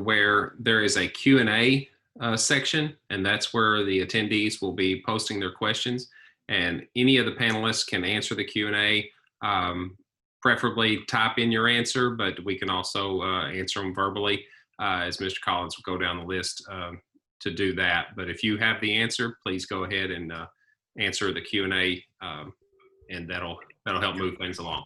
where there is a Q&A section, and that's where the attendees will be posting their questions. And any of the panelists can answer the Q&A. Preferably type in your answer, but we can also answer them verbally as Mr. Collins will go down the list to do that. But if you have the answer, please go ahead and answer the Q&A, and that'll help move things along.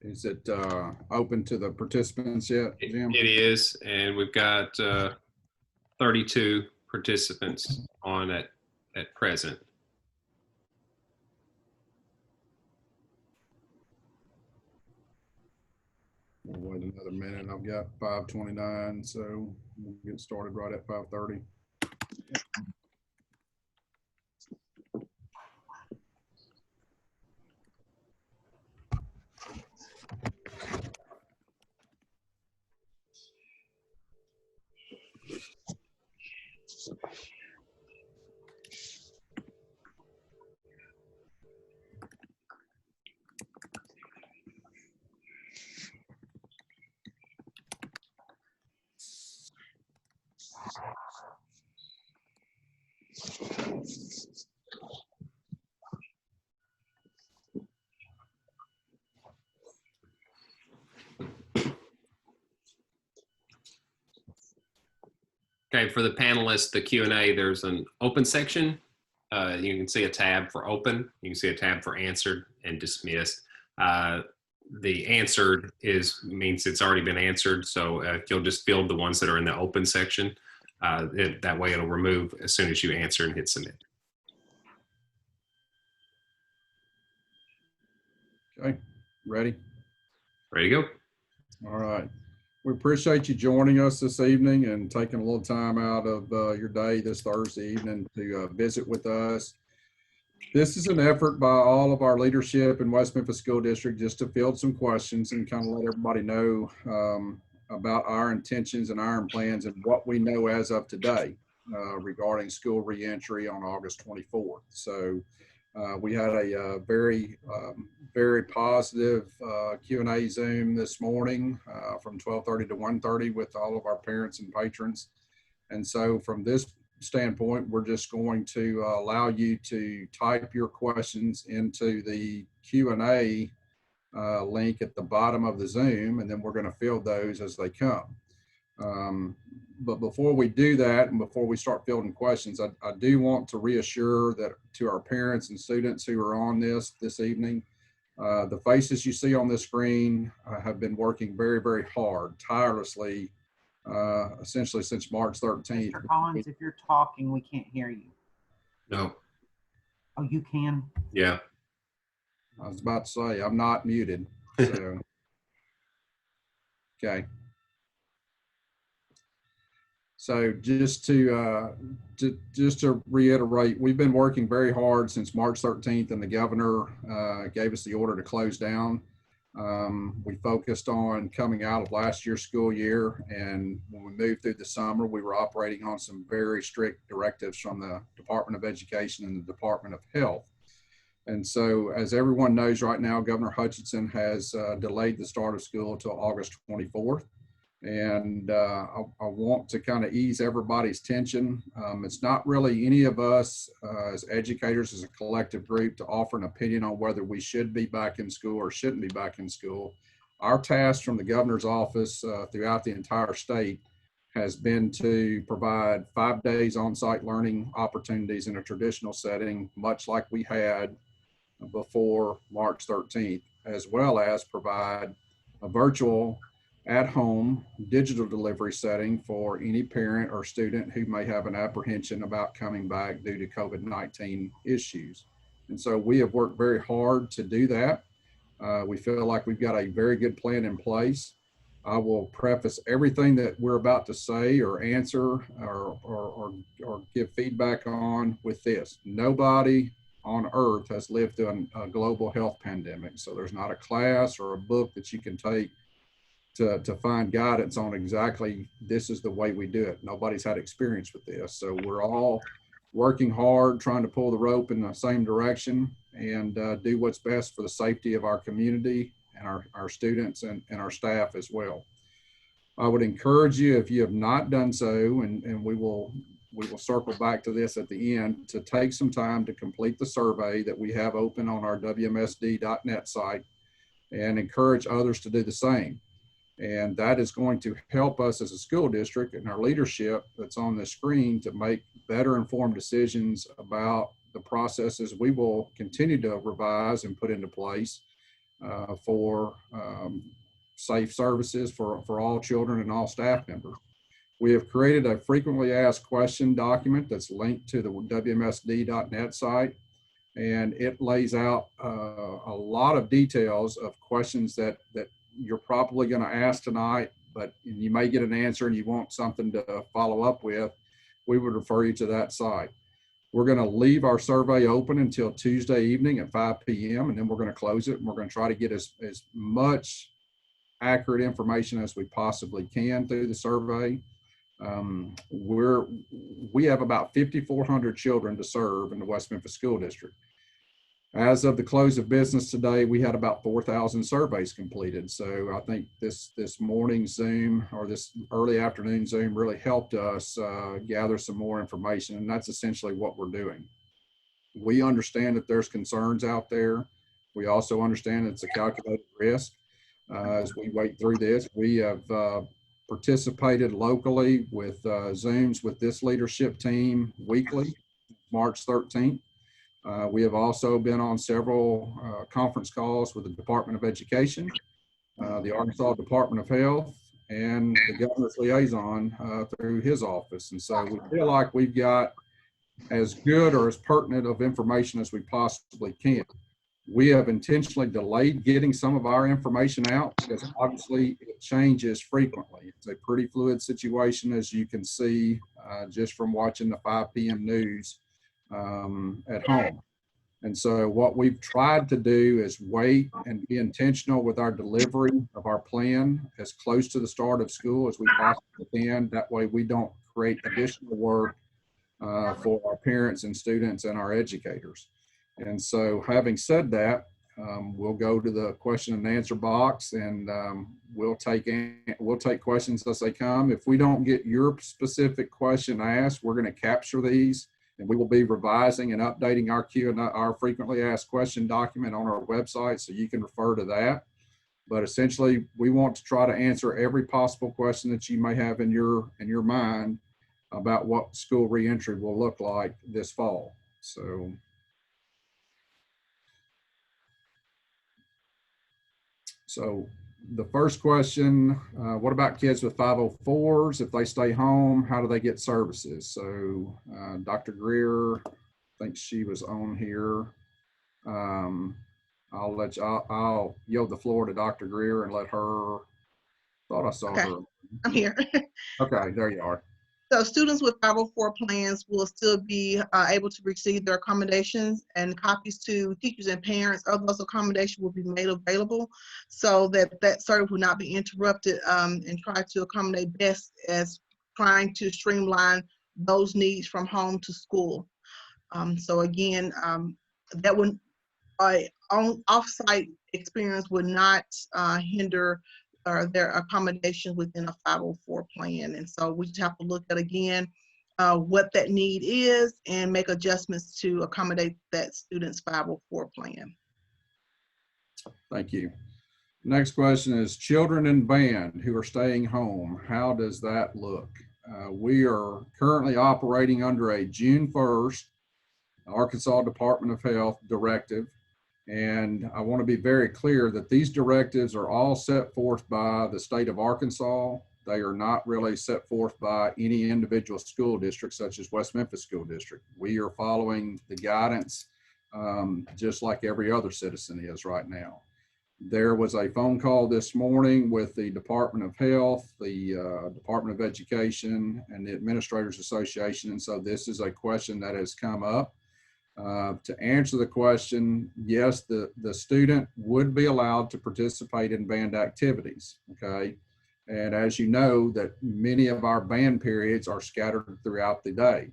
Is it open to the participants yet, Jim? It is, and we've got 32 participants on at present. We'll wait another minute. I've got 5:29, so we'll get started right at 5:30. Okay, for the panelists, the Q&A, there's an open section. You can see a tab for open. You can see a tab for answered and dismissed. The answered means it's already been answered. So if you'll just fill the ones that are in the open section, that way it'll remove as soon as you answer and hit submit. Okay, ready? Ready to go. All right. We appreciate you joining us this evening and taking a little time out of your day this Thursday evening to visit with us. This is an effort by all of our leadership in West Memphis School District just to field some questions and kind of let everybody know about our intentions and our plans and what we know as of today regarding school reentry on August 24th. So we had a very positive Q&A Zoom this morning from 12:30 to 1:30 with all of our parents and patrons. And so from this standpoint, we're just going to allow you to type your questions into the Q&A link at the bottom of the Zoom, and then we're going to field those as they come. But before we do that and before we start fielding questions, I do want to reassure that to our parents and students who are on this evening, the faces you see on the screen have been working very, very hard, tirelessly, essentially since March 13th. Mr. Collins, if you're talking, we can't hear you. No. Oh, you can? Yeah. I was about to say, I'm not muted. So. Okay. So just to reiterate, we've been working very hard since March 13th, and the governor gave us the order to close down. We focused on coming out of last year's school year, and when we moved through the summer, we were operating on some very strict directives from the Department of Education and the Department of Health. And so, as everyone knows right now, Governor Hutchinson has delayed the start of school until August 24th. And I want to kind of ease everybody's tension. It's not really any of us as educators, as a collective group, to offer an opinion on whether we should be back in school or shouldn't be back in school. Our task from the governor's office throughout the entire state has been to provide 5 days on-site learning opportunities in a traditional setting, much like we had before March 13th, as well as provide a virtual at-home digital delivery setting for any parent or student who may have an apprehension about coming back due to COVID-19 issues. And so we have worked very hard to do that. We feel like we've got a very good plan in place. I will preface everything that we're about to say or answer or give feedback on with this. Nobody on earth has lived through a global health pandemic. So there's not a class or a book that you can take to find guidance on exactly this is the way we do it. Nobody's had experience with this. So we're all working hard, trying to pull the rope in the same direction and do what's best for the safety of our community and our students and our staff as well. I would encourage you, if you have not done so, and we will circle back to this at the end, to take some time to complete the survey that we have open on our WMSD.net site and encourage others to do the same. And that is going to help us as a school district and our leadership that's on the screen to make better informed decisions about the processes we will continue to revise and put into place for safe services for all children and all staff members. We have created a frequently asked question document that's linked to the WMSD.net site, and it lays out a lot of details of questions that you're probably going to ask tonight, but you may get an answer and you want something to follow up with. We would refer you to that site. We're going to leave our survey open until Tuesday evening at 5 p.m. and then we're going to close it. And we're going to try to get as much accurate information as we possibly can through the survey. We have about 5,400 children to serve in the West Memphis School District. As of the close of business today, we had about 4,000 surveys completed. So I think this morning Zoom or this early afternoon Zoom really helped us gather some more information, and that's essentially what we're doing. We understand that there's concerns out there. We also understand it's a calculated risk. As we wait through this, we have participated locally with Zooms with this leadership team weekly, March 13th. We have also been on several conference calls with the Department of Education, the Arkansas Department of Health, and the governor's liaison through his office. And so we feel like we've got as good or as pertinent of information as we possibly can. We have intentionally delayed getting some of our information out because obviously it changes frequently. It's a pretty fluid situation, as you can see just from watching the 5 p.m. news at home. And so what we've tried to do is wait and be intentional with our delivery of our plan as close to the start of school as we possibly can. That way we don't create additional work for our parents and students and our educators. And so having said that, we'll go to the question and answer box, and we'll take questions as they come. If we don't get your specific question asked, we're going to capture these, and we will be revising and updating our frequently asked question document on our website, so you can refer to that. But essentially, we want to try to answer every possible question that you may have in your mind about what school reentry will look like this fall. So the first question, what about kids with 504s? If they stay home, how do they get services? So Dr. Greer, I think she was on here. I'll yield the floor to Dr. Greer and let her, thought I saw her. I'm here. Okay, there you are. So students with 504 plans will still be able to receive their accommodations, and copies to teachers and parents of those accommodations will be made available so that service will not be interrupted, and try to accommodate best as trying to streamline those needs from home to school. So again, that would off-site experience would not hinder their accommodation within a 504 plan. And so we just have to look at again what that need is and make adjustments to accommodate that student's 504 plan. Thank you. Next question is children in band who are staying home. How does that look? We are currently operating under a June 1st Arkansas Department of Health directive. And I want to be very clear that these directives are all set forth by the state of Arkansas. They are not really set forth by any individual school district, such as West Memphis School District. We are following the guidance just like every other citizen is right now. There was a phone call this morning with the Department of Health, the Department of Education, and the Administrators Association. And so this is a question that has come up. To answer the question, yes, the student would be allowed to participate in band activities, okay? And as you know, that many of our band periods are scattered throughout the day.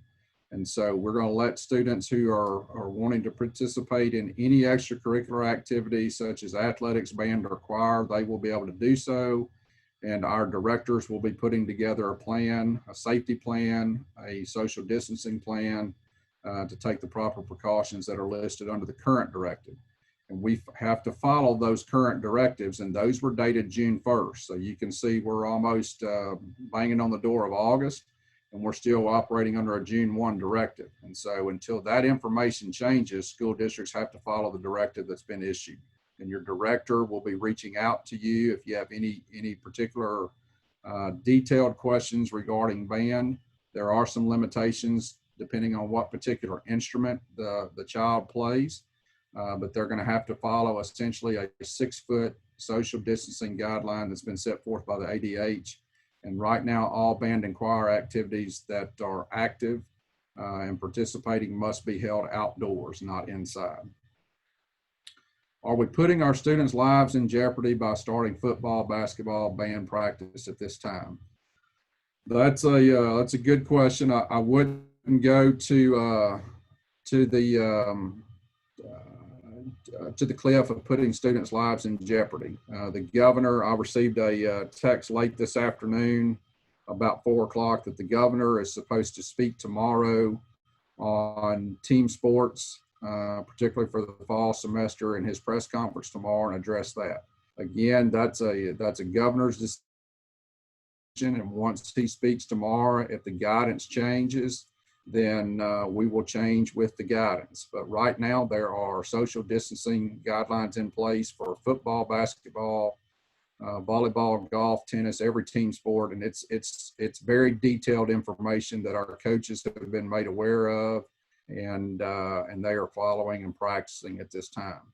And so we're going to let students who are wanting to participate in any extracurricular activities such as athletics, band, or choir, they will be able to do so. And our directors will be putting together a plan, a safety plan, a social distancing plan to take the proper precautions that are listed under the current directive. And we have to follow those current directives, and those were dated June 1st. So you can see we're almost banging on the door of August, and we're still operating under a June 1 directive. And so until that information changes, school districts have to follow the directive that's been issued. And your director will be reaching out to you if you have any particular detailed questions regarding band. There are some limitations depending on what particular instrument the child plays, but they're going to have to follow essentially a 6-foot social distancing guideline that's been set forth by the ADH. And right now, all band and choir activities that are active and participating must be held outdoors, not inside. Are we putting our students' lives in jeopardy by starting football, basketball, band practice at this time? That's a good question. I wouldn't go to the cliff of putting students' lives in jeopardy. The governor, I received a text late this afternoon about 4 o'clock that the governor is supposed to speak tomorrow on team sports, particularly for the fall semester, in his press conference tomorrow, and address that. Again, that's a governor's decision, and once he speaks tomorrow, if the guidance changes, then we will change with the guidance. But right now, there are social distancing guidelines in place for football, basketball, volleyball, golf, tennis, every team sport, and it's very detailed information that our coaches have been made aware of, and they are following and practicing at this time.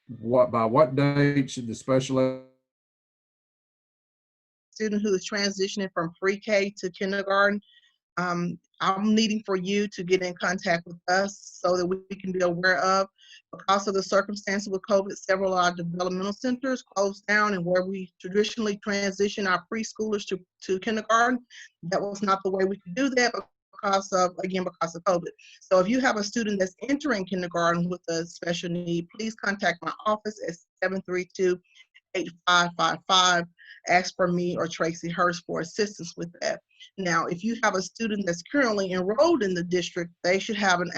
By what date should the special Student who is transitioning from pre-K to kindergarten, I'm needing for you to get in contact with us so that we can be aware of. Because of the circumstances with COVID, several of our developmental centers closed down, and where we traditionally transition our preschoolers to kindergarten, that was not the way we could do that because of COVID. So if you have a student that's entering kindergarten with a special need, please contact my office at 732-8555. Ask for me or Tracy Hurst for assistance with that. Now, if you have a student that's currently enrolled in the district, they will have an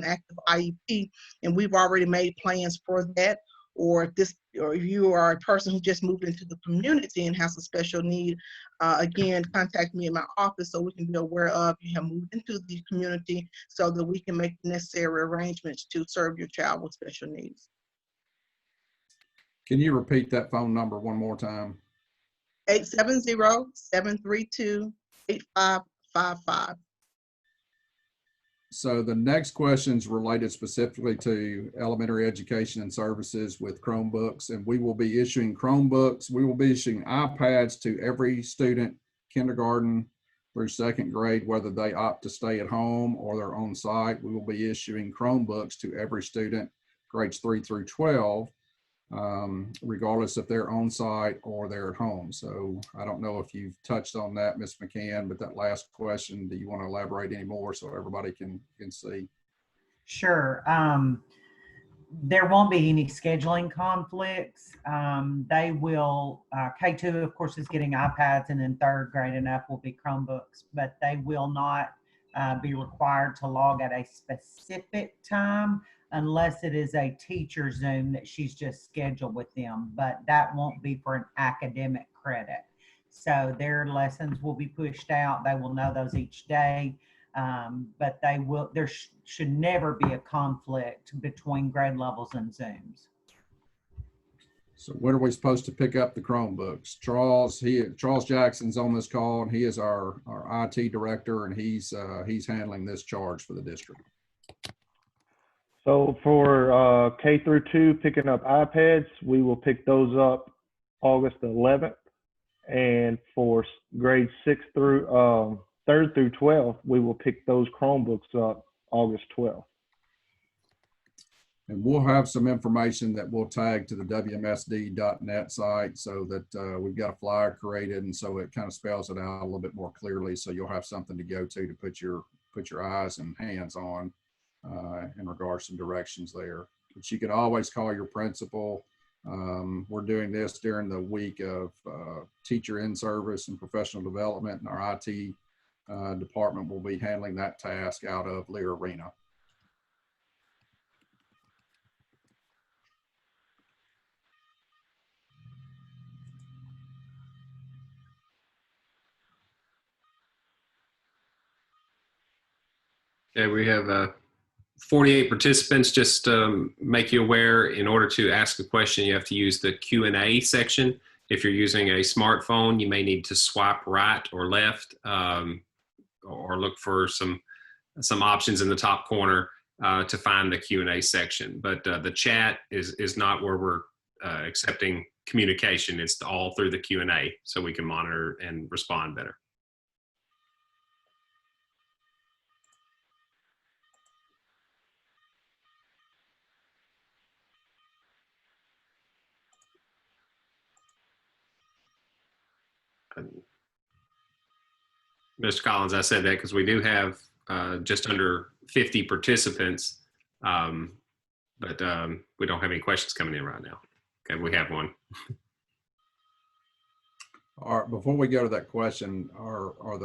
active IEP, and we've already made plans for that. Or if you are a person who just moved into the community and has a special need, again, contact me at my office so we can be aware of you have moved into the community so that we can make the necessary arrangements to serve your child with special needs. Can you repeat that phone number one more time? 870-732-8555. So the next question is related specifically to elementary education and services with Chromebooks, and we will be issuing Chromebooks. We will be issuing iPads to every student, kindergarten through 2nd grade, whether they opt to stay at home or they're on site. We will be issuing Chromebooks to every student, grades 3 through 12. Regardless if they're on site or they're at home. So I don't know if you've touched on that, Ms. McCann, but that last question, do you want to elaborate any more so everybody can see? Sure. There won't be any scheduling conflicts. They will, K2 of course is getting iPads, and then 3rd grade and up will be Chromebooks, but they will not be required to log at a specific time unless it is a teacher Zoom that she's just scheduled with them, but that won't be for an academic credit. So their lessons will be pushed out. They will know those each day, but there should never be a conflict between grade levels and Zooms. So when are we supposed to pick up the Chromebooks? Charles Jackson's on this call, and he is our IT director, and he's handling this charge for the district. So for K through 2 picking up iPads, we will pick those up August 11th. And for grades 3rd through 12, we will pick those Chromebooks up August 12th. And we'll have some information that we'll tag to the WMSD.net site so that we've got a flyer created, and so it kind of spells it out a little bit more clearly. So you'll have something to go to put your eyes and hands on in regards to directions there. But you can always call your principal. We're doing this during the week of teacher in service and professional development, and our IT department will be handling that task out of Lear Arena. Okay, we have 48 participants. Just make you aware, in order to ask a question, you have to use the Q&A section. If you're using a smartphone, you may need to swipe right or left, or look for some options in the top corner to find the Q&A section. But the chat is not where we're accepting communication. It's all through the Q&A, so we can monitor and respond better. Mr. Collins, I said that because we do have just under 50 participants, but we don't have any questions coming in right now. Okay, we have one. All right, before we go to that question, are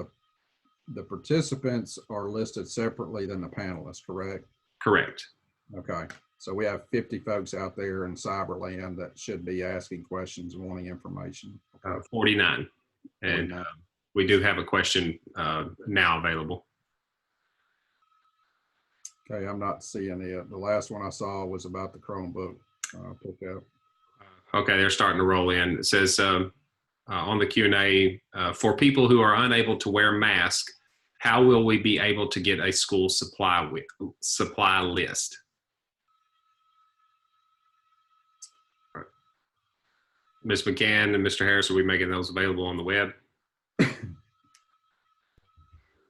the participants are listed separately than the panelists, correct? Correct. Okay, so we have 50 folks out there in cyberland that should be asking questions and wanting information. 49. And 49. We do have a question now available. Okay, I'm not seeing it. The last one I saw was about the Chromebook pickup. Okay, they're starting to roll in. It says on the Q&A, for people who are unable to wear masks, how will we be able to get a school supply list? All right. Ms. McCann and Mr. Harris, are we making those available on the web?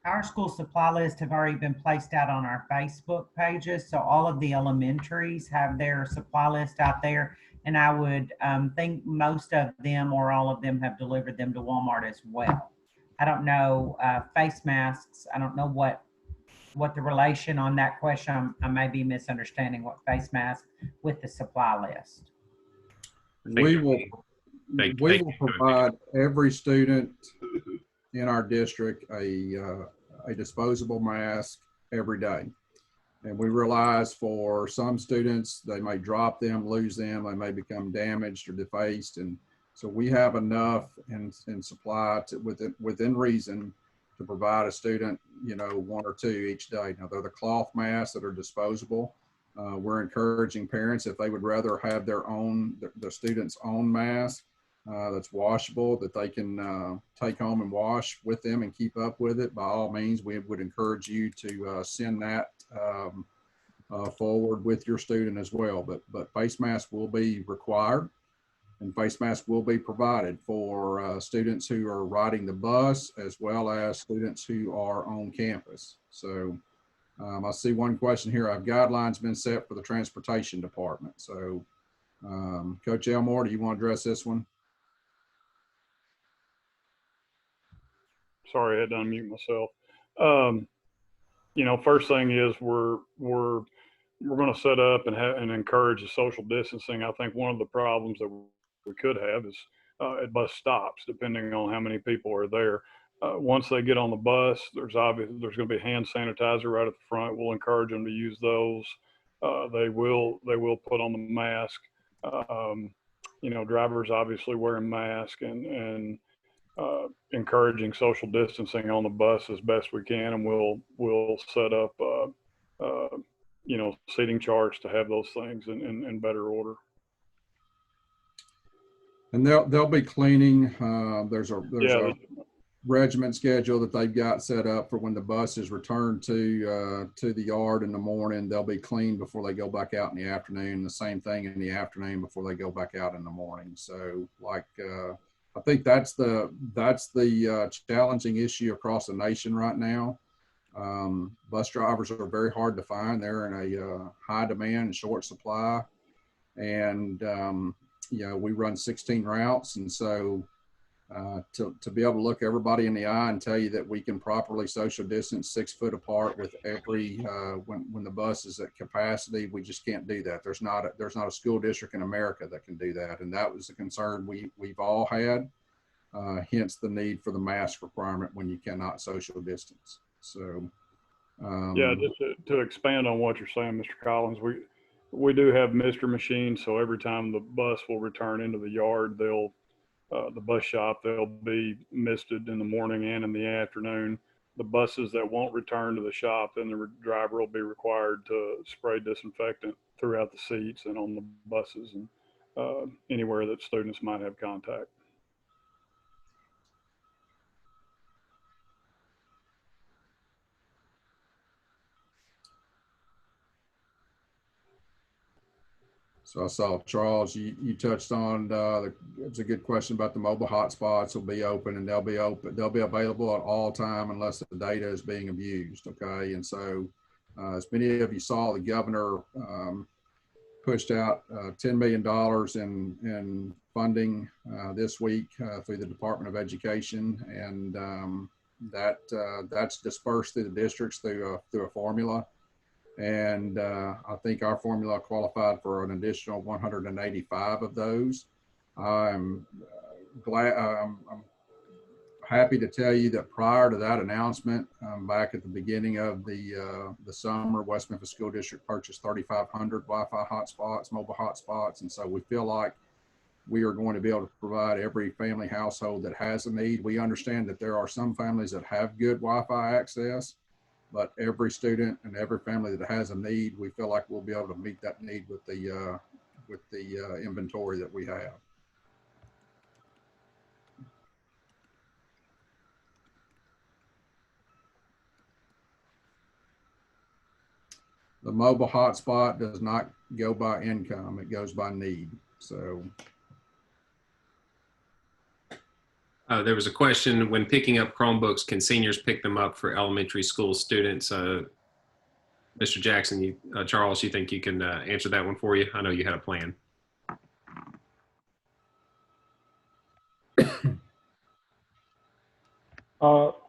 Our school supply list have already been placed out on our Facebook pages. So all of the elementaries have their supply list out there. And I would think most of them or all of them have delivered them to Walmart as well. I don't know, face masks. I don't know what the relation on that question. I may be misunderstanding what face mask with the supply list. We will provide every student in our district a disposable mask every day. And we realize for some students, they may drop them, lose them, they may become damaged or defaced. And so we have enough in supply to, within reason, to provide a student, you know, 1 or 2 each day. Now they're the cloth masks that are disposable. We're encouraging parents, if they would rather have their own, the student's own mask that's washable, that they can take home and wash with them and keep up with it, by all means, we would encourage you to send that forward with your student as well. But face masks will be required, and face masks will be provided for students who are riding the bus as well as students who are on campus. So I see one question here. Have guidelines been set for the transportation department? So Coach Elmore, do you want to address this one? Sorry, I had to unmute myself. You know, first thing is we're going to set up and encourage the social distancing. I think one of the problems that we could have is at bus stops, depending on how many people are there. Once they get on the bus, there's going to be hand sanitizer right at the front. We'll encourage them to use those. They will put on the mask. You know, drivers obviously wearing masks and encouraging social distancing on the bus as best we can, and we'll set up you know, seating charts to have those things in better order. And they'll be cleaning. There's regiment schedule that they've got set up for when the buses return to the yard in the morning. They'll be cleaned before they go back out in the afternoon. The same thing in the afternoon before they go back out in the morning. So like, I think that's the challenging issue across the nation right now. Bus drivers are very hard to find. They're in a high demand and short supply. And, you know, we run 16 routes. And so to be able to look everybody in the eye and tell you that we can properly social distance 6 foot apart with every, when the bus is at capacity, we just can't do that. There's not a school district in America that can do that. And that was the concern we've all had, hence the need for the mask requirement when you cannot social distance. So, Yeah, just to expand on what you're saying, Mr. Collins, we do have Mr. machines. So every time the bus will return into the yard, the bus shop, they'll be misted in the morning and in the afternoon. The buses that won't return to the shop, then the driver will be required to spray disinfectant throughout the seats and on the buses and anywhere that students might have contact. So I saw, Charles, you touched on, it's a good question about the mobile hotspots will be open and they'll be available at all time unless the data is being abused, okay? And so as many of you saw, the governor pushed out $10 million in funding this week through the Department of Education. And that's dispersed through the districts through a formula. And I think our formula qualified for an additional 185 of those. I'm glad, I'm happy to tell you that prior to that announcement, back at the beginning of the summer, West Memphis School District purchased 3,500 Wi-Fi hotspots, mobile hotspots. And so we feel like we are going to be able to provide every family household that has a need. We understand that there are some families that have good Wi-Fi access, but every student and every family that has a need, we feel like we'll be able to meet that need with the inventory that we have. The mobile hotspot does not go by income, it goes by need. So. There was a question, when picking up Chromebooks, can seniors pick them up for elementary school students? Mr. Jackson, Charles, you think you can answer that one for you? I know you had a plan.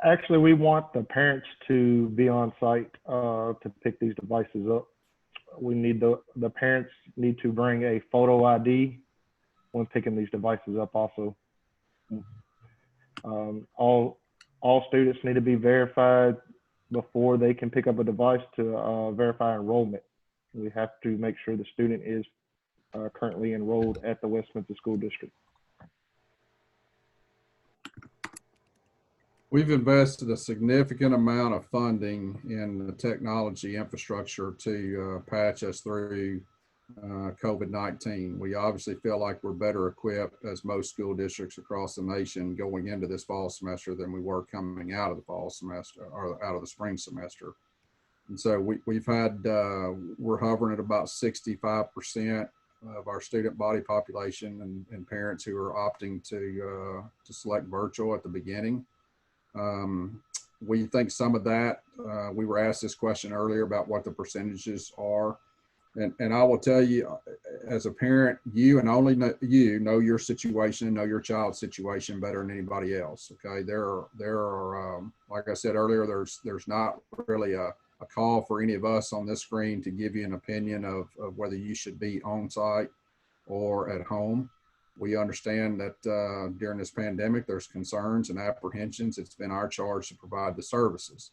Actually, we want the parents to be on site to pick these devices up. We need the parents need to bring a photo ID when picking these devices up also. All students need to be verified before they can pick up a device to verify enrollment. We have to make sure the student is currently enrolled at the West Memphis School District. We've invested a significant amount of funding in the technology infrastructure to patch us through COVID-19. We obviously feel like we're better equipped as most school districts across the nation going into this fall semester than we were coming out of the fall semester or out of the spring semester. And so we've had, we're hovering at about 65% of our student body population and parents who are opting to select virtual at the beginning. We think some of that, we were asked this question earlier about what the percentages are. And I will tell you, as a parent, you and only you know your situation, know your child's situation better than anybody else. Okay, there are like I said earlier, there's not really a call for any of us on this screen to give you an opinion of whether you should be on site or at home. We understand that during this pandemic, there's concerns and apprehensions. It's been our charge to provide the services.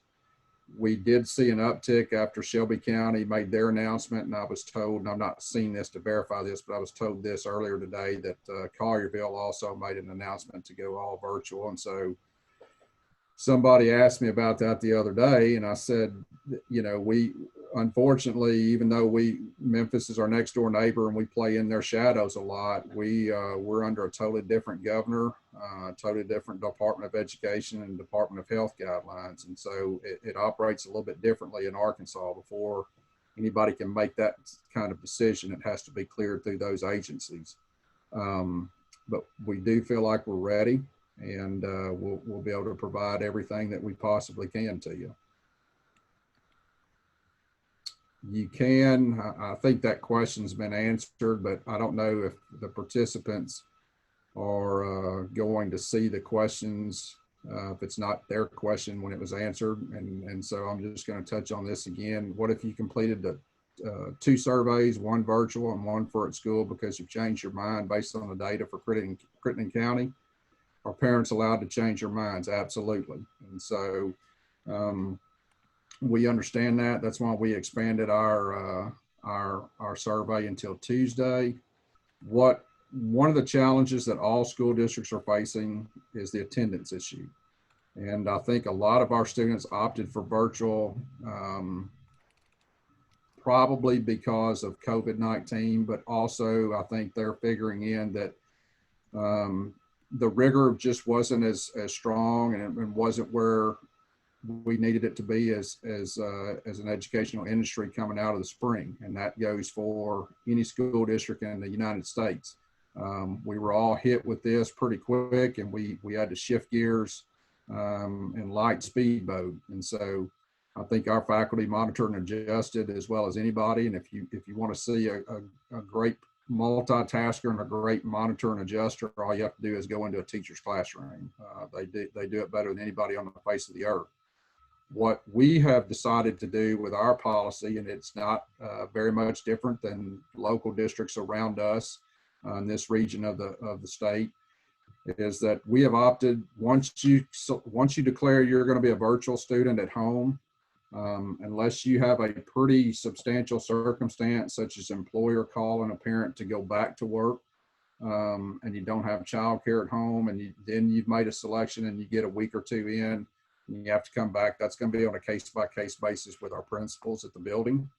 We did see an uptick after Shelby County made their announcement, and I was told, and I've not seen this to verify this, but I was told this earlier today that Collierville also made an announcement to go all virtual. And so somebody asked me about that the other day, and I said, you know, unfortunately, even though Memphis is our next door neighbor and we play in their shadows a lot, we're under a totally different governor, totally different Department of Education and Department of Health guidelines. And so it operates a little bit differently in Arkansas. Before anybody can make that kind of decision, it has to be cleared through those agencies. But we do feel like we're ready, and we'll be able to provide everything that we possibly can to you. You can, I think that question's been answered, but I don't know if the participants are going to see the questions if it's not their question when it was answered. And so I'm just going to touch on this again. What if you completed the 2 surveys, 1 virtual and 1 for at school, because you've changed your mind based on the data for Crittenden County? Are parents allowed to change their minds? Absolutely. And so we understand that. That's why we expanded our survey until Tuesday. One of the challenges that all school districts are facing is the attendance issue. And I think a lot of our students opted for virtual, probably because of COVID-19, but also I think they're figuring in that the rigor just wasn't as strong, and wasn't where we needed it to be as an educational industry coming out of the spring. And that goes for any school district in the United States. We were all hit with this pretty quick, and we had to shift gears in light speed mode. And so I think our faculty monitored and adjusted as well as anybody. And if you want to see a great multitasker and a great monitor and adjuster, all you have to do is go into a teacher's classroom. They do it better than anybody on the face of the earth. What we have decided to do with our policy, and it's not very much different than local districts around us in this region of the state, is that we have opted, once you declare you're going to be a virtual student at home, unless you have a pretty substantial circumstance, such as employer calling a parent to go back to work, and you don't have childcare at home, and then you've made a selection and you get a week or 2 in, and you have to come back, that's going to be on a case-by-case basis with our principals at the building.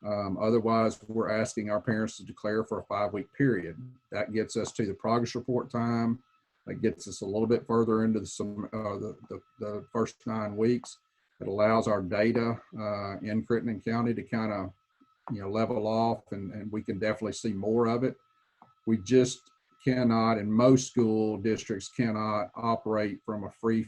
Otherwise, we're asking our parents to declare for a 5-week period. That gets us to the progress report time. That gets us a little bit further into the first 9 weeks. It allows our data in Crittenden County to kind of level off, and we can definitely see more of it. We just cannot, and most school districts cannot operate from a free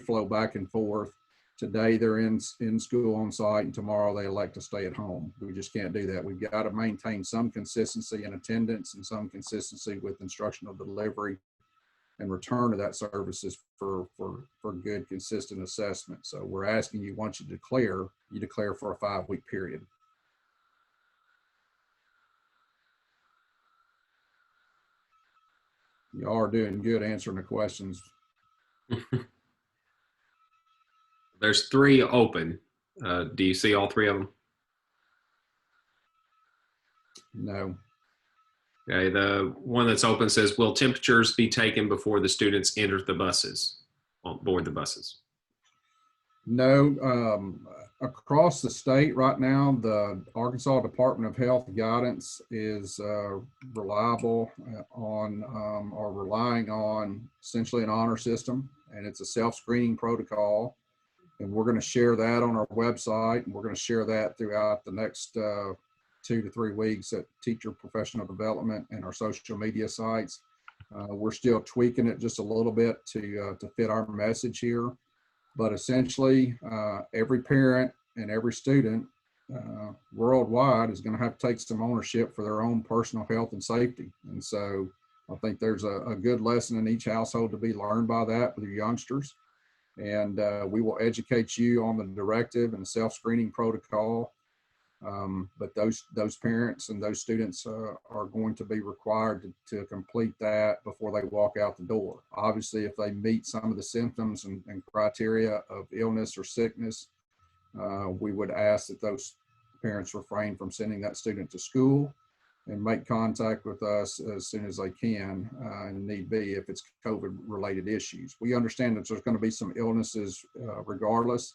flow back and forth. Today they're in school on site, and tomorrow they elect to stay at home. We just can't do that. We've got to maintain some consistency in attendance and some consistency with instructional delivery and return of that services for good, consistent assessment. So we're asking you, once you declare for a 5-week period. You are doing good answering the questions. There's 3 open. Do you see all 3 of them? No. Okay, the one that's open says, will temperatures be taken before the students enter the buses, board the buses? No. Across the state right now, the Arkansas Department of Health guidance is reliable on or relying on essentially an honor system, and it's a self-screening protocol. And we're going to share that on our website, and we're going to share that throughout the next 2 to 3 weeks at Teacher Professional Development and our social media sites. We're still tweaking it just a little bit to fit our message here. But essentially, every parent and every student worldwide is going to have to take some ownership for their own personal health and safety. And so I think there's a good lesson in each household to be learned by that with your youngsters. And we will educate you on the directive and the self-screening protocol. But those parents and those students are going to be required to complete that before they walk out the door. Obviously, if they meet some of the symptoms and criteria of illness or sickness, we would ask that those parents refrain from sending that student to school and make contact with us as soon as they can, and need be if it's COVID-related issues. We understand that there's going to be some illnesses regardless.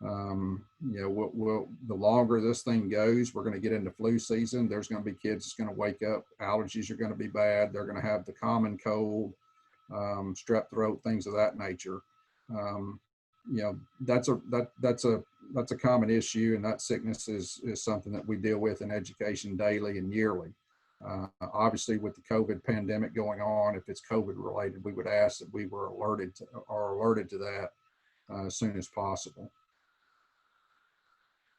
You know, the longer this thing goes, we're going to get into flu season. There's going to be kids that's going to wake up. Allergies are going to be bad. They're going to have the common cold, strep throat, things of that nature. You know, that's a common issue, and that sickness is something that we deal with in education daily and yearly. Obviously, with the COVID pandemic going on, if it's COVID related, we would ask that we were alerted to that as soon as possible.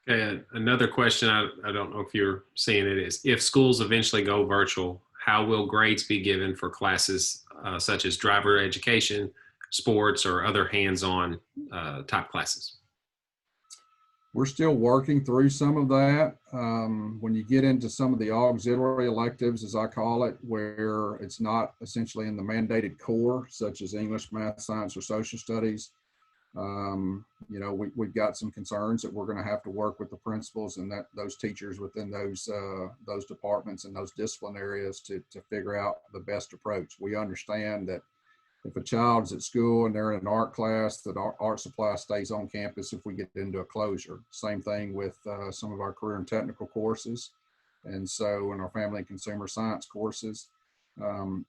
Okay, another question, I don't know if you're seeing it, is if schools eventually go virtual, how will grades be given for classes such as driver education, sports, or other hands-on type classes? We're still working through some of that. When you get into some of the auxiliary electives, as I call it, where it's not essentially in the mandated core, such as English, math, science, or social studies, you know, we've got some concerns that we're going to have to work with the principals and those teachers within those departments and those discipline areas to figure out the best approach. We understand that if a child's at school and they're in an art class, that art supply stays on campus if we get into a closure. Same thing with some of our career and technical courses. And so in our family and consumer science courses,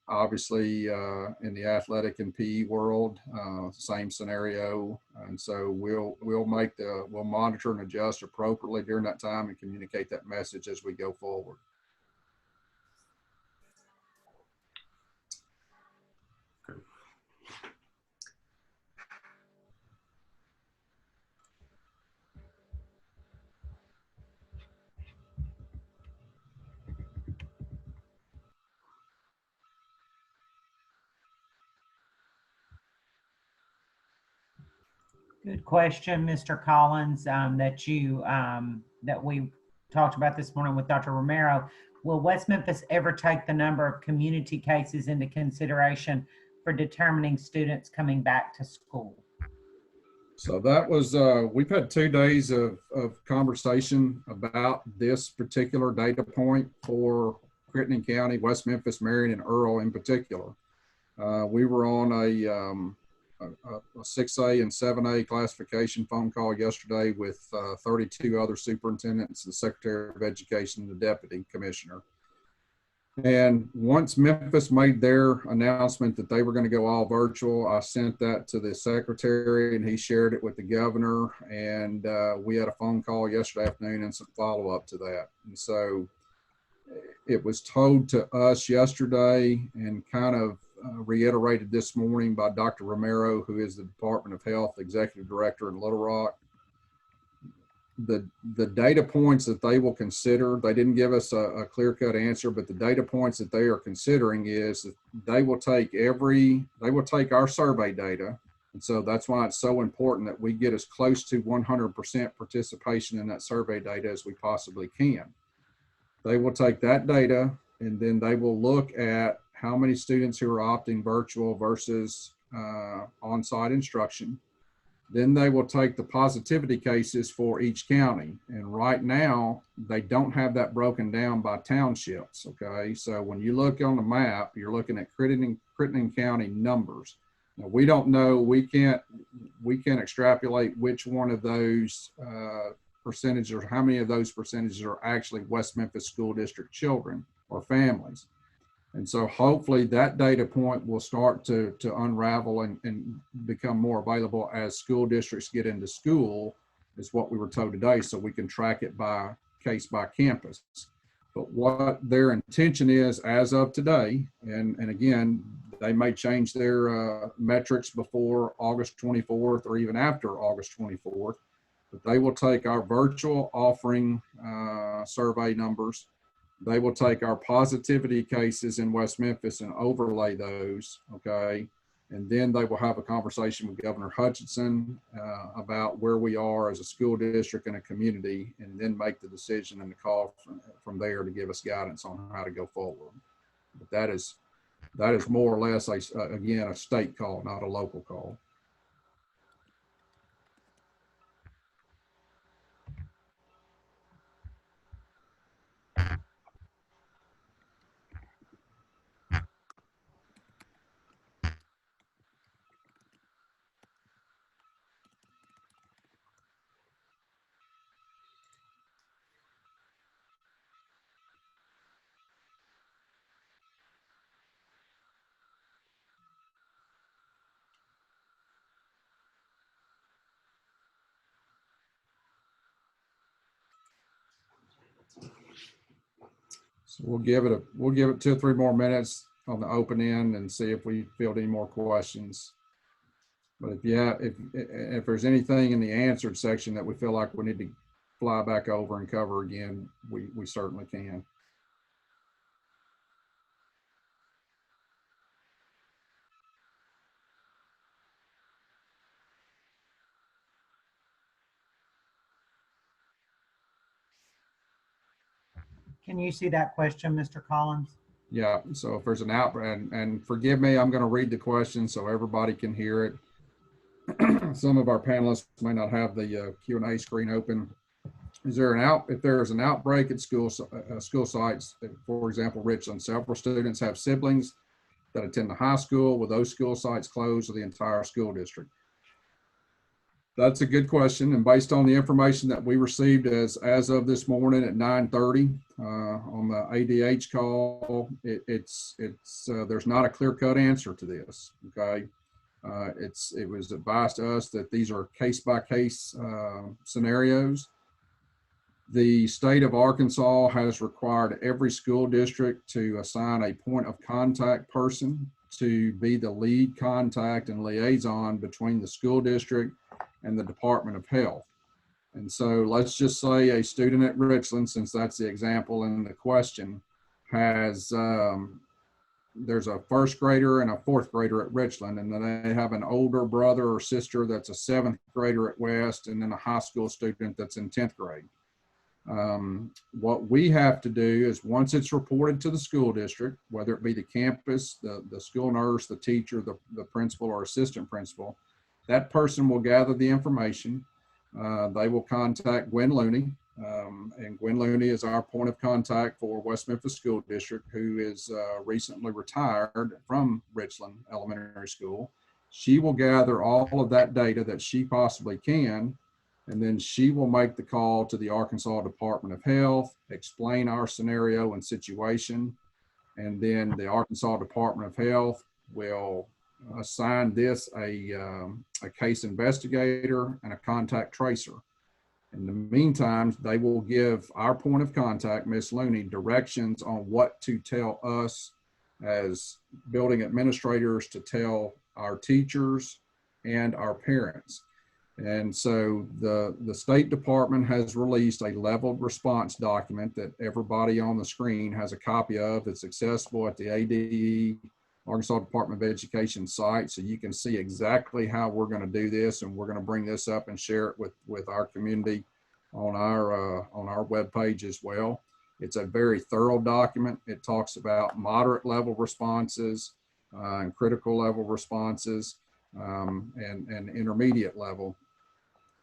obviously in the athletic and PE world, same scenario. And so we'll monitor and adjust appropriately during that time and communicate that message as we go forward. Good question, Mr. Collins, that we talked about this morning with Dr. Romero. Will West Memphis ever take the number of community cases into consideration for determining students coming back to school? So that was, we've had 2 days of conversation about this particular data point for Crittenden County, West Memphis, Marion, and Earl in particular. We were on a 6A and 7A classification phone call yesterday with 32 other superintendents, the Secretary of Education, and the Deputy Commissioner. And once Memphis made their announcement that they were going to go all virtual, I sent that to the Secretary and he shared it with the Governor. And we had a phone call yesterday afternoon and some follow-up to that. And so it was told to us yesterday and kind of reiterated this morning by Dr. Romero, who is the Department of Health Executive Director in Little Rock. The data points that they will consider, they didn't give us a clear-cut answer, but the data points that they are considering is that they will take our survey data. And so that's why it's so important that we get as close to 100% participation in that survey data as we possibly can. They will take that data and then they will look at how many students who are opting virtual versus on-site instruction. Then they will take the positivity cases for each county. And right now, they don't have that broken down by townships, okay? So when you look on the map, you're looking at Crittenden County numbers. Now, we don't know, we can't extrapolate which one of those percentages or how many of those percentages are actually West Memphis School District children or families. And so hopefully that data point will start to unravel and become more available as school districts get into school, is what we were told today, so we can track it by case by campus. But what their intention is as of today, and again, they may change their metrics before August 24th or even after August 24th, but they will take our virtual offering survey numbers. They will take our positivity cases in West Memphis and overlay those, okay? And then they will have a conversation with Governor Hutchinson about where we are as a school district and a community, and then make the decision and the call from there to give us guidance on how to go forward. But that is more or less, again, a state call, not a local call. So we'll give it 2 or 3 more minutes on the open end and see if we field any more questions. But if there's anything in the answered section that we feel like we need to fly back over and cover again, we certainly can. Can you see that question, Mr. Collins? Yeah, so if there's an and forgive me, I'm going to read the question so everybody can hear it. Some of our panelists may not have the Q&A screen open. Is there if there's an outbreak at school sites, for example, Richland, several students have siblings that attend the high school, will those school sites close or the entire school district? That's a good question, and based on the information that we received as of this morning at 9:30 on the ADH call, there's not a clear-cut answer to this. Okay, it was advised to us that these are case-by-case scenarios. The state of Arkansas has required every school district to assign a point of contact person to be the lead contact and liaison between the school district and the Department of Health. And so let's just say a student at Richland, since that's the example in the question, has there's a 1st grader and a 4th grader at Richland, and then they have an older brother or sister that's a 7th grader at West, and then a high school student that's in 10th grade. What we have to do is, once it's reported to the school district, whether it be the campus, the school nurse, the teacher, the principal or assistant principal, that person will gather the information. They will contact Gwen Looney, and Gwen Looney is our point of contact for West Memphis School District, who is recently retired from Richland Elementary School. She will gather all of that data that she possibly can, and then she will make the call to the Arkansas Department of Health, explain our scenario and situation, and then the Arkansas Department of Health will assign this a case investigator and a contact tracer. In the meantime, they will give our point of contact, Miss Looney, directions on what to tell us as building administrators to tell our teachers and our parents. And so the State Department has released a leveled response document that everybody on the screen has a copy of, that's accessible at the ADE, Arkansas Department of Education site. So you can see exactly how we're going to do this, and we're going to bring this up and share it with our community on our webpage as well. It's a very thorough document. It talks about moderate level responses and critical level responses and intermediate level.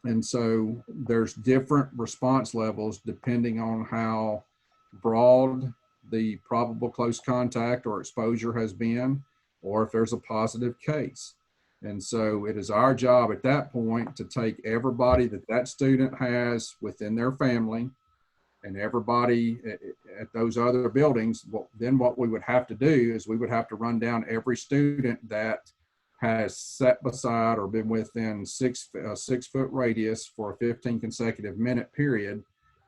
And so there's different response levels depending on how broad the probable close contact or exposure has been, or if there's a positive case. And so it is our job at that point to take everybody that student has within their family and everybody at those other buildings. Then what we would have to do is we would have to run down every student that has sat beside or been within a 6 foot radius for a 15 consecutive minute period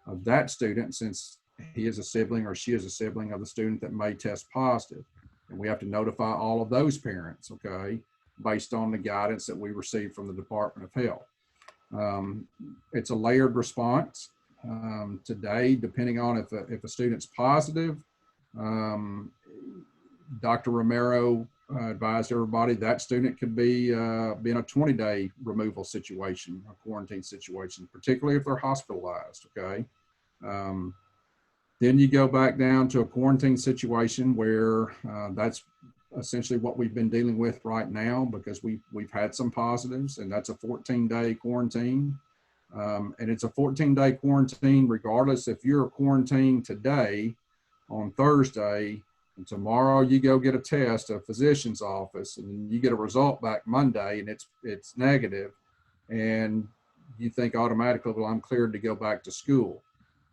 of that student, since he is a sibling or she is a sibling of the student that may test positive. And we have to notify all of those parents, okay, based on the guidance that we received from the Department of Health. It's a layered response. Today, depending on if a student's positive, Dr. Romero advised everybody that student could be in a 20-day removal situation, a quarantine situation, particularly if they're hospitalized, okay? Then you go back down to a quarantine situation where that's essentially what we've been dealing with right now, because we've had some positives, and that's a 14-day quarantine. And it's a 14-day quarantine regardless if you're quarantined today on Thursday, and tomorrow you go get a test at a physician's office and you get a result back Monday and it's negative, and you think automatically, well, I'm cleared to go back to school.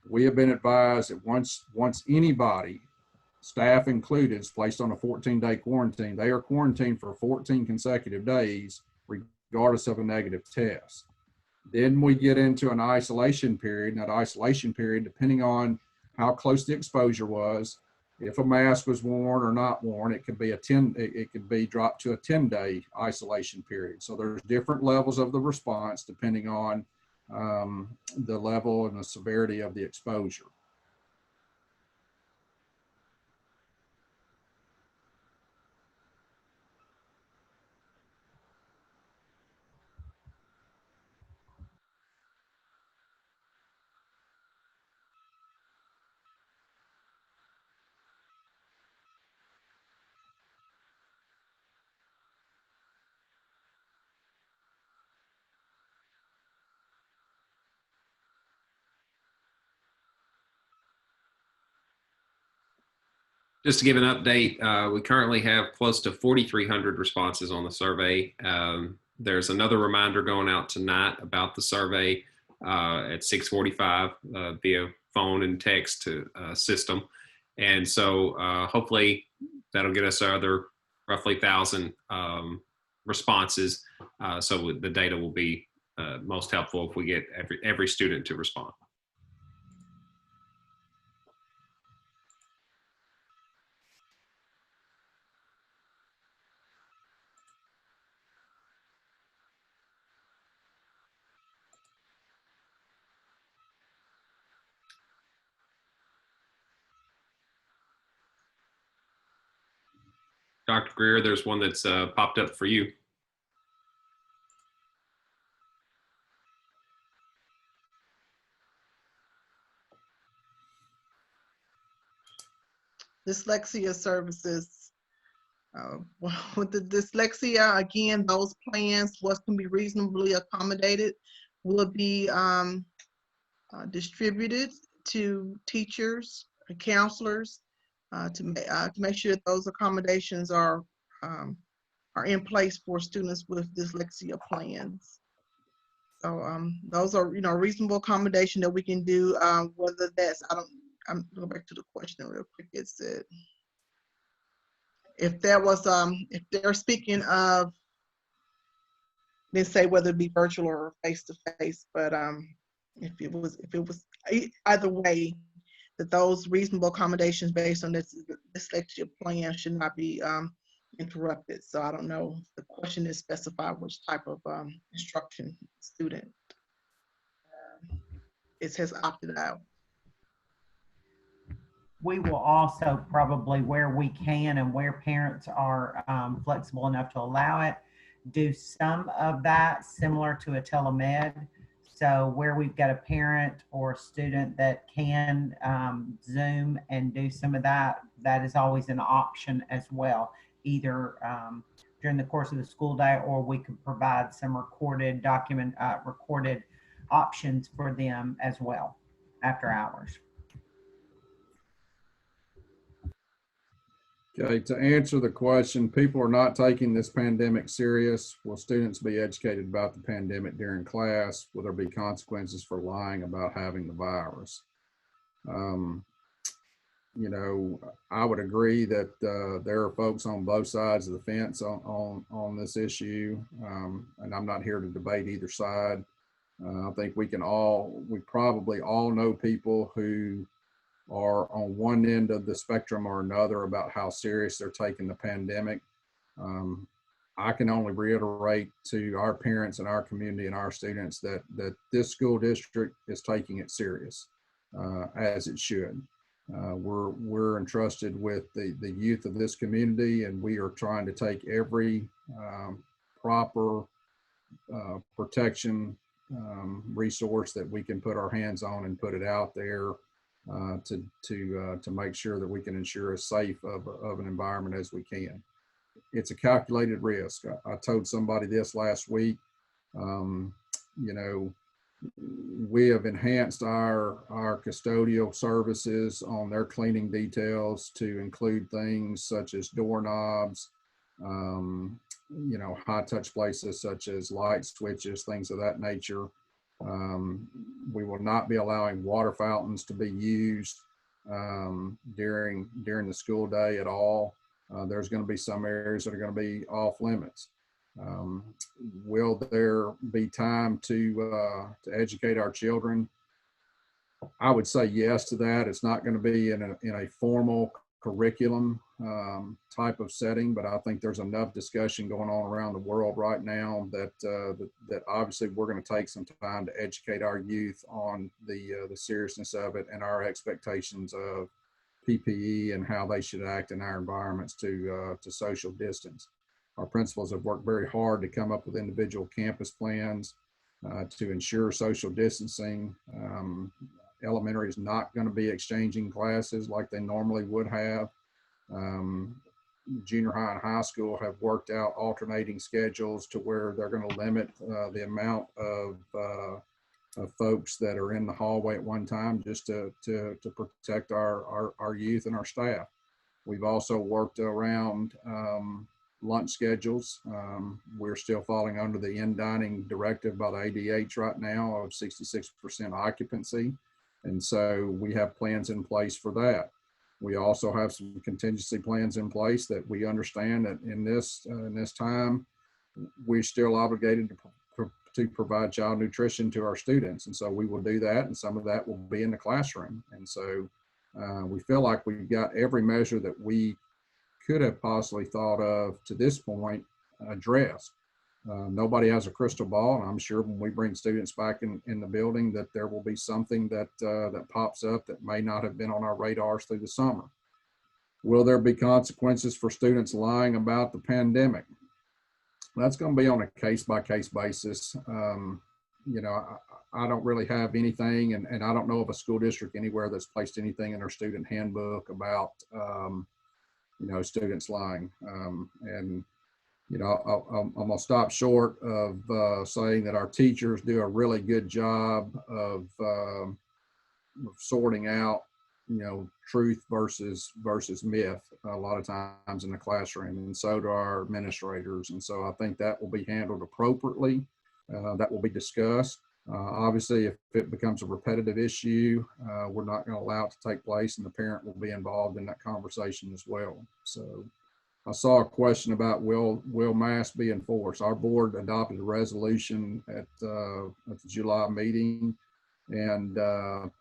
We have been advised that once anybody, staff included, is placed on a 14-day quarantine, they are quarantined for 14 consecutive days, regardless of a negative test. Then we get into an isolation period, and that isolation period, depending on how close the exposure was. If a mask was worn or not worn, it could be it could be dropped to a 10-day isolation period. So there's different levels of the response depending on the level and the severity of the exposure. Just to give an update, we currently have close to 4,300 responses on the survey. There's another reminder going out tonight about the survey at 6:45 via phone and text to system. And so hopefully that'll get us another roughly 1,000 responses. So the data will be most helpful if we get every student to respond. Dr. Greer, there's one that's popped up for you. Dyslexia services. With the dyslexia, again, those plans, what can be reasonably accommodated, will be distributed to teachers and counselors to make sure that those accommodations are in place for students with dyslexia plans. So those are, reasonable accommodation that we can do. Whether that's, I'm going back to the question real quick. It said, if there was, if they're speaking of, didn't say whether it be virtual or face to face, but if it was either way, that those reasonable accommodations based on this dyslexia plan should not be interrupted. So I don't know if the question is specified which type of instruction student it has opted out. We will also probably, where we can and where parents are flexible enough to allow it, do some of that similar to a telemed. So where we've got a parent or a student that can Zoom and do some of that, that is always an option as well, either during the course of the school day, or we could provide some recorded recorded options for them as well after hours. Okay, to answer the question, people are not taking this pandemic serious. Will students be educated about the pandemic during class? Will there be consequences for lying about having the virus? I would agree that there are folks on both sides of the fence on this issue, and I'm not here to debate either side. I think we probably all know people who are on one end of the spectrum or another about how serious they're taking the pandemic. I can only reiterate to our parents and our community and our students that this school district is taking it serious, as it should. We're entrusted with the youth of this community, and we are trying to take every proper protection resource that we can put our hands on and put it out there to make sure that we can ensure as safe of an environment as we can. It's a calculated risk. I told somebody this last week. We have enhanced our custodial services on their cleaning details to include things such as doorknobs, high touch places such as light switches, things of that nature. We will not be allowing water fountains to be used during the school day at all. There's going to be some areas that are going to be off limits. Will there be time to educate our children I would say yes to that. It's not going to be in a formal curriculum type of setting, but I think there's enough discussion going on around the world right now that obviously we're going to take some time to educate our youth on the seriousness of it and our expectations of PPE and how they should act in our environments to social distance. Our principals have worked very hard to come up with individual campus plans to ensure social distancing. Elementary is not going to be exchanging classes like they normally would have. Junior high and high school have worked out alternating schedules to where they're going to limit the amount of folks that are in the hallway at one time just to protect our youth and our staff. We've also worked around lunch schedules. We're still falling under the in-dining directive by the ADH right now of 66% occupancy. And so we have plans in place for that. We also have some contingency plans in place that we understand that in this time, we're still obligated to provide child nutrition to our students. And so we will do that. And some of that will be in the classroom. And so we feel like we've got every measure that we could have possibly thought of to this point addressed. Nobody has a crystal ball, and I'm sure when we bring students back in the building that there will be something that pops up that may not have been on our radars through the summer. Will there be consequences for students lying about the pandemic? That's going to be on a case-by-case basis. You know, I don't really have anything, and I don't know of a school district anywhere that's placed anything in their student handbook about, you know, students lying. And you know, I'm gonna stop short of saying that our teachers do a really good job of sorting out, you know, truth versus myth a lot of times in the classroom, and so do our administrators. And so I think that will be handled appropriately. That will be discussed. Obviously, if it becomes a repetitive issue, we're not going to allow it to take place, and the parent will be involved in that conversation as well. So I saw a question about will masks be enforced. Our board adopted a resolution at the July meeting, and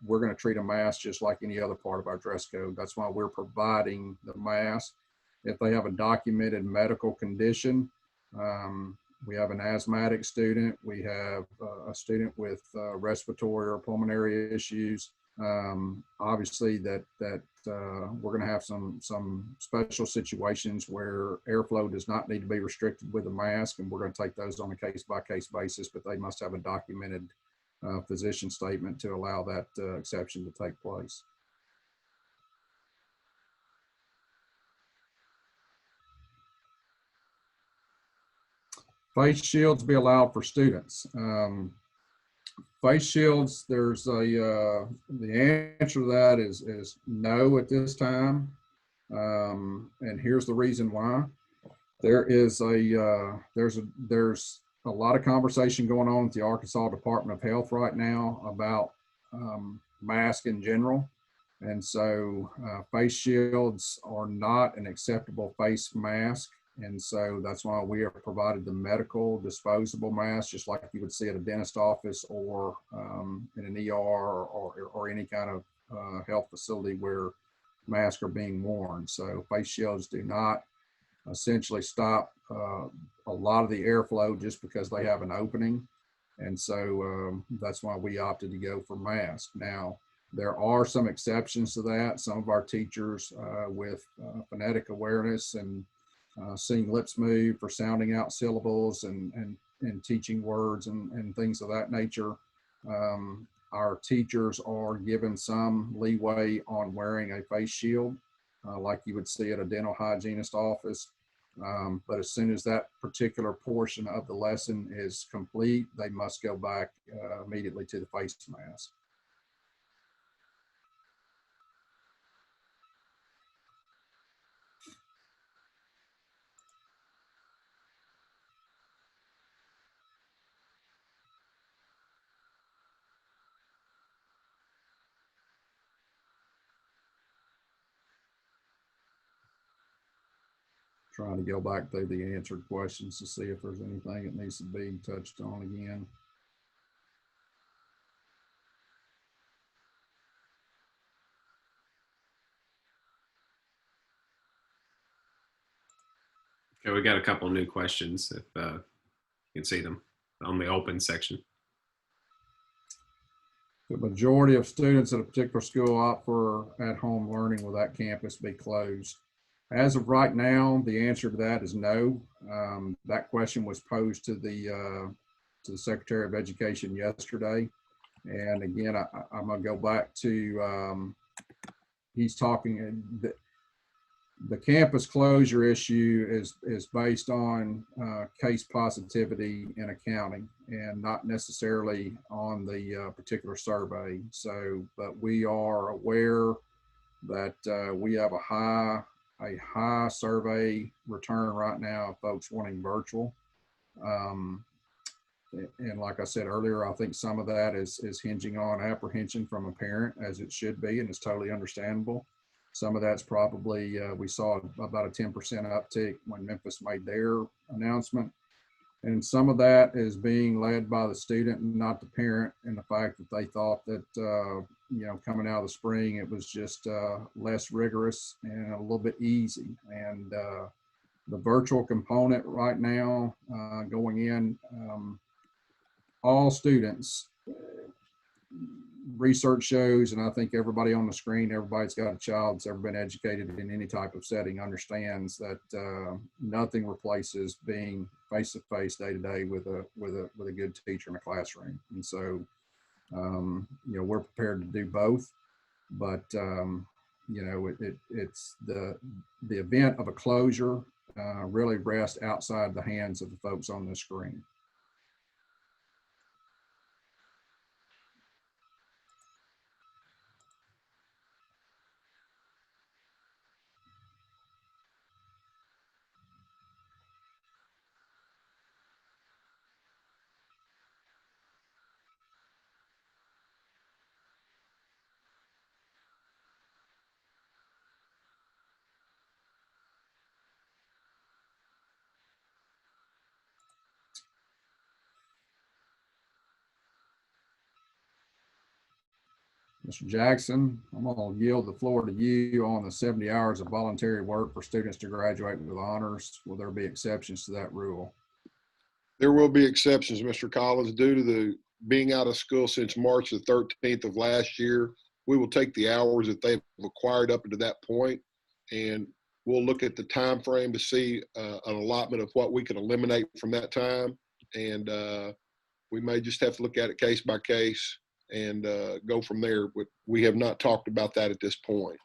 we're going to treat a mask just like any other part of our dress code. That's why we're providing the mask. If they have a documented medical condition, we have an asthmatic student, we have a student with respiratory or pulmonary issues. Obviously that we're going to have some special situations where airflow does not need to be restricted with a mask, and we're going to take those on a case-by-case basis, but they must have a documented physician statement to allow that exception to take place. Face shields be allowed for students. Face shields, there's the answer to that is no at this time. And here's the reason why. There's a lot of conversation going on with the Arkansas Department of Health right now about masks in general. And so face shields are not an acceptable face mask. And so that's why we have provided the medical disposable mask, just like you would see at a dentist office or in an ER or any kind of health facility where masks are being worn. So face shields do not essentially stop a lot of the airflow just because they have an opening. And so that's why we opted to go for masks. Now, there are some exceptions to that. Some of our teachers with phonetic awareness and seeing lips move for sounding out syllables and teaching words and things of that nature. Our teachers are given some leeway on wearing a face shield, like you would see at a dental hygienist office. But as soon as that particular portion of the lesson is complete, they must go back immediately to the face mask. Trying to go back through the answered questions to see if there's anything that needs to be touched on again. Okay, we got a couple of new questions if you can see them on the open section. The majority of students at a particular school opt for at-home learning. Will that campus be closed? As of right now, the answer to that is no. That question was posed to the Secretary of Education yesterday. And again, I'm gonna go back to, he's talking, the campus closure issue is based on case positivity in accounting and not necessarily on the particular survey. So, but we are aware that we have a high survey return right now of folks wanting virtual. And like I said earlier, I think some of that is hinging on apprehension from a parent, as it should be, and it's totally understandable. Some of that's probably, we saw about a 10% uptick when Memphis made their announcement. And some of that is being led by the student and not the parent, and the fact that they thought that, you know, coming out of the spring, it was just less rigorous and a little bit easy. And the virtual component right now going in, all students, research shows, and I think everybody on the screen, everybody's got a child that's ever been educated in any type of setting, understands that nothing replaces being face-to-face day-to-day with a good teacher in a classroom. And so, you know, we're prepared to do both, but you know, it's the event of a closure really rests outside the hands of the folks on the screen. Mr. Jackson, I'm going to yield the floor to you on the 70 hours of voluntary work for students to graduate with honors. Will there be exceptions to that rule? There will be exceptions, Mr. Collins, due to the being out of school since March the 13th of last year. We will take the hours that they've acquired up to that point, and we'll look at the time frame to see an allotment of what we can eliminate from that time. And we may just have to look at it case by case and go from there. But we have not talked about that at this point.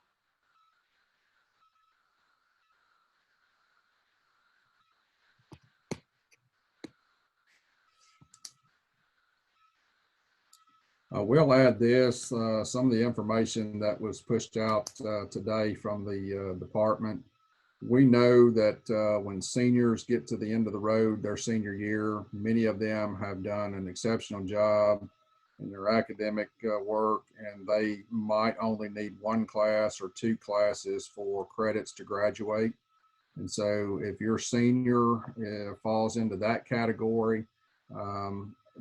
We'll add this, some of the information that was pushed out today from the department. We know that when seniors get to the end of the road, their senior year, many of them have done an exceptional job in their academic work, and they might only need one class or two classes for credits to graduate. And so if your senior falls into that category,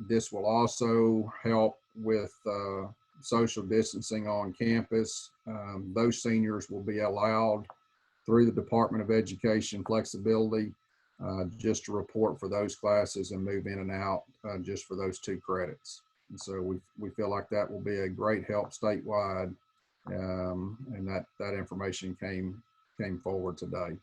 this will also help with social distancing on campus. Those seniors will be allowed through the Department of Education flexibility just to report for those classes and move in and out just for those two credits. And so we feel like that will be a great help statewide, and that information came forward today.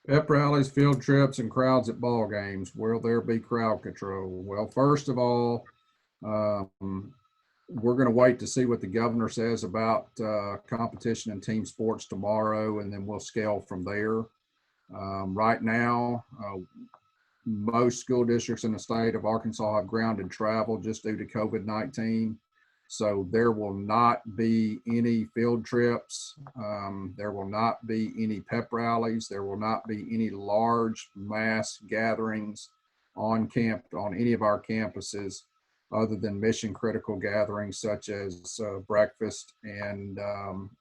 Pep rallies, field trips, and crowds at ball games. Will there be crowd control? Well, first of all, we're going to wait to see what the governor says about competition and team sports tomorrow, and then we'll scale from there. Right now, most school districts in the state of Arkansas have grounded travel just due to COVID-19. So there will not be any field trips. There will not be any pep rallies. There will not be any large mass gatherings on any of our campuses other than mission critical gatherings such as breakfast and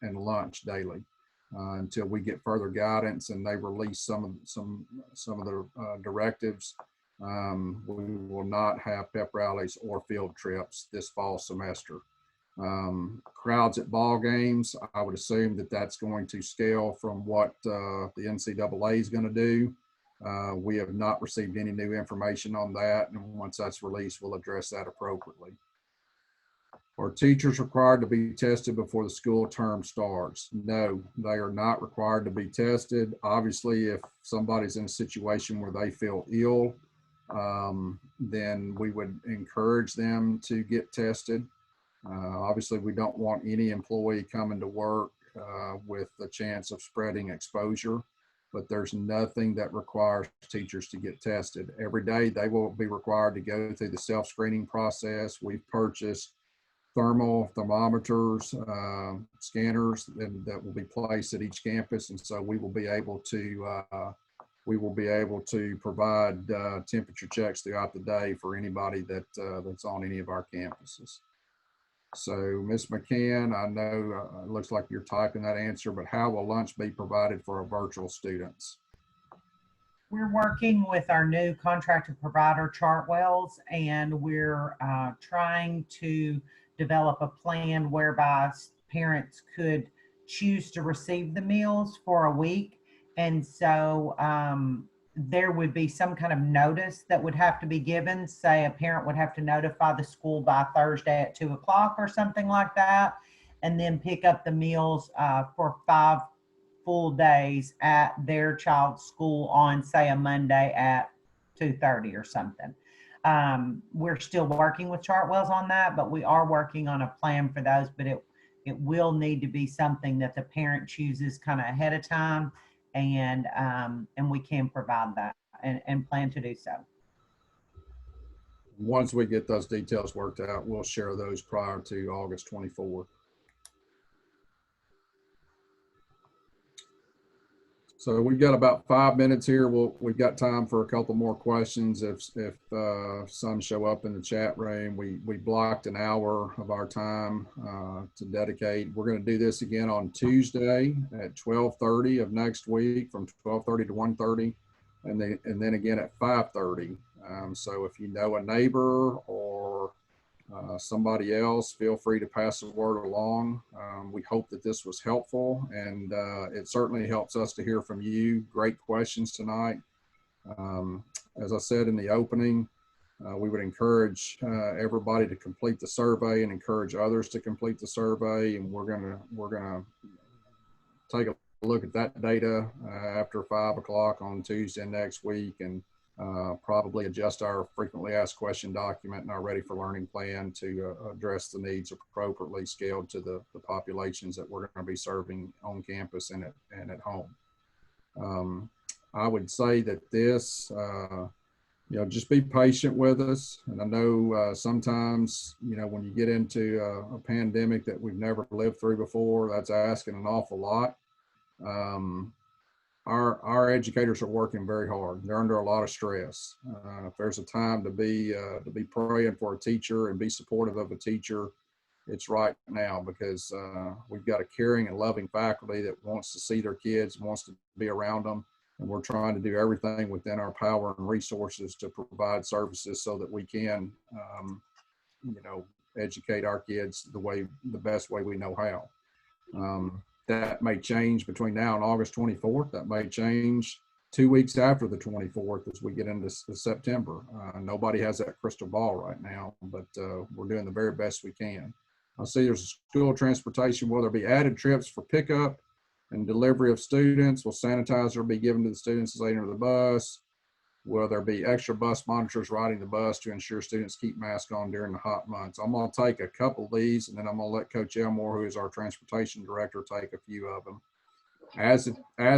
lunch daily. Until we get further guidance and they release some of the directives, we will not have pep rallies or field trips this fall semester. Crowds at ball games, I would assume that that's going to scale from what the NCAA is going to do. We have not received any new information on that, and once that's released, we'll address that appropriately. Are teachers required to be tested before the school term starts? No, they are not required to be tested. Obviously, if somebody's in a situation where they feel ill, then we would encourage them to get tested. Obviously, we don't want any employee coming to work with the chance of spreading exposure, but there's nothing that requires teachers to get tested. Every day, they will be required to go through the self-screening process. We've purchased thermometers, scanners that will be placed at each campus, and so we will be able to provide temperature checks throughout the day for anybody that's on any of our campuses. So, Ms. McCann, I know it looks like you're typing that answer, but how will lunch be provided for our virtual students? We're working with our new contracted provider, Chartwells, and we're trying to develop a plan whereby parents could choose to receive the meals for a week. And so there would be some kind of notice that would have to be given. Say a parent would have to notify the school by Thursday at 2 o'clock or something like that, and then pick up the meals for 5 full days at their child's school on, say, a Monday at 2:30 or something. We're still working with Chartwells on that, but we are working on a plan for those, but it will need to be something that the parent chooses kind of ahead of time, and we can provide that and plan to do so. Once we get those details worked out, we'll share those prior to August 24th. So we've got about 5 minutes here. We've got time for a couple more questions if some show up in the chat room. We blocked an hour of our time to dedicate. We're going to do this again on Tuesday at 12:30 of next week, from 12:30 to 1:30, and then again at 5:30. So if you know a neighbor or somebody else, feel free to pass the word along. We hope that this was helpful, and it certainly helps us to hear from you. Great questions tonight. As I said in the opening, we would encourage everybody to complete the survey and encourage others to complete the survey, and we're gonna take a look at that data after 5 o'clock on Tuesday next week, and probably adjust our frequently asked question document and our ready for learning plan to address the needs appropriately scaled to the populations that we're going to be serving on campus and at home. I would say that this, just be patient with us. And I know sometimes, when you get into a pandemic that we've never lived through before, that's asking an awful lot. Our educators are working very hard. They're under a lot of stress. If there's a time to be praying for a teacher and be supportive of a teacher, it's right now, because we've got a caring and loving faculty that wants to see their kids, wants to be around them, and we're trying to do everything within our power and resources to provide services so that we can, educate our kids the best way we know how. That may change between now and August 24th. That may change 2 weeks after the 24th as we get into September. Nobody has that crystal ball right now, but we're doing the very best we can. I see there's school transportation. Will there be added trips for pickup and delivery of students? Will sanitizer be given to the students as they enter the bus? Will there be extra bus monitors riding the bus to ensure students keep masks on during the hot months? I'm going to take a couple of these, and then I'm going to let Coach Elmore, who is our transportation director, take a few of them. As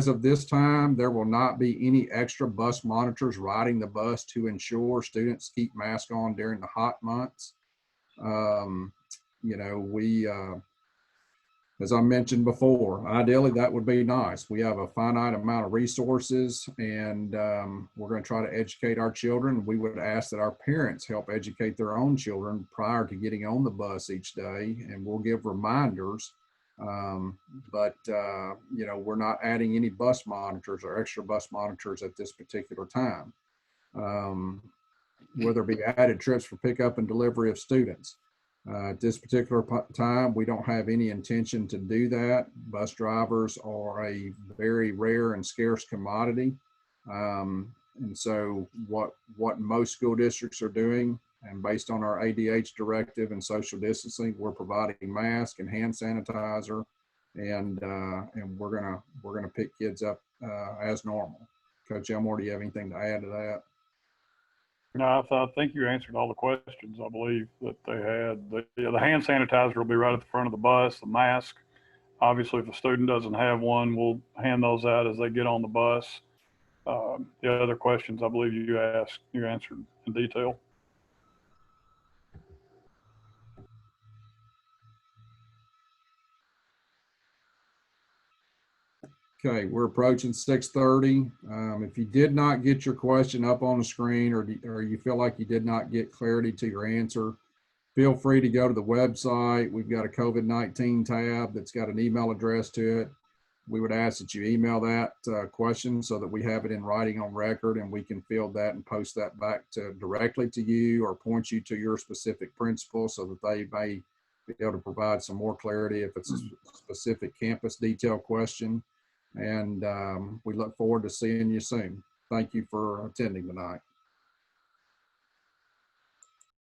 of this time, there will not be any extra bus monitors riding the bus to ensure students keep masks on during the hot months. As I mentioned before, ideally that would be nice. We have a finite amount of resources, and we're going to try to educate our children. We would ask that our parents help educate their own children prior to getting on the bus each day, and we'll give reminders. But we're not adding any bus monitors or extra bus monitors at this particular time. Will there be added trips for pickup and delivery of students? At this particular time, we don't have any intention to do that. Bus drivers are a very rare and scarce commodity. And so what most school districts are doing, and based on our ADH directive and social distancing, we're providing masks and hand sanitizer, and we're gonna pick kids up as normal. Coach Elmore, do you have anything to add to that? No, I think you answered all the questions, I believe, that they had. The hand sanitizer will be right at the front of the bus, the mask. Obviously, if a student doesn't have one, we'll hand those out as they get on the bus. The other questions I believe you answered in detail. Okay, we're approaching 6:30. If you did not get your question up on the screen, or you feel like you did not get clarity to your answer, feel free to go to the website. We've got a COVID-19 tab that's got an email address to it. We would ask that you email that question so that we have it in writing on record, and we can field that and post that back directly to you, or point you to your specific principal so that they may be able to provide some more clarity if it's a specific campus detail question. And we look forward to seeing you soon. Thank you for attending tonight.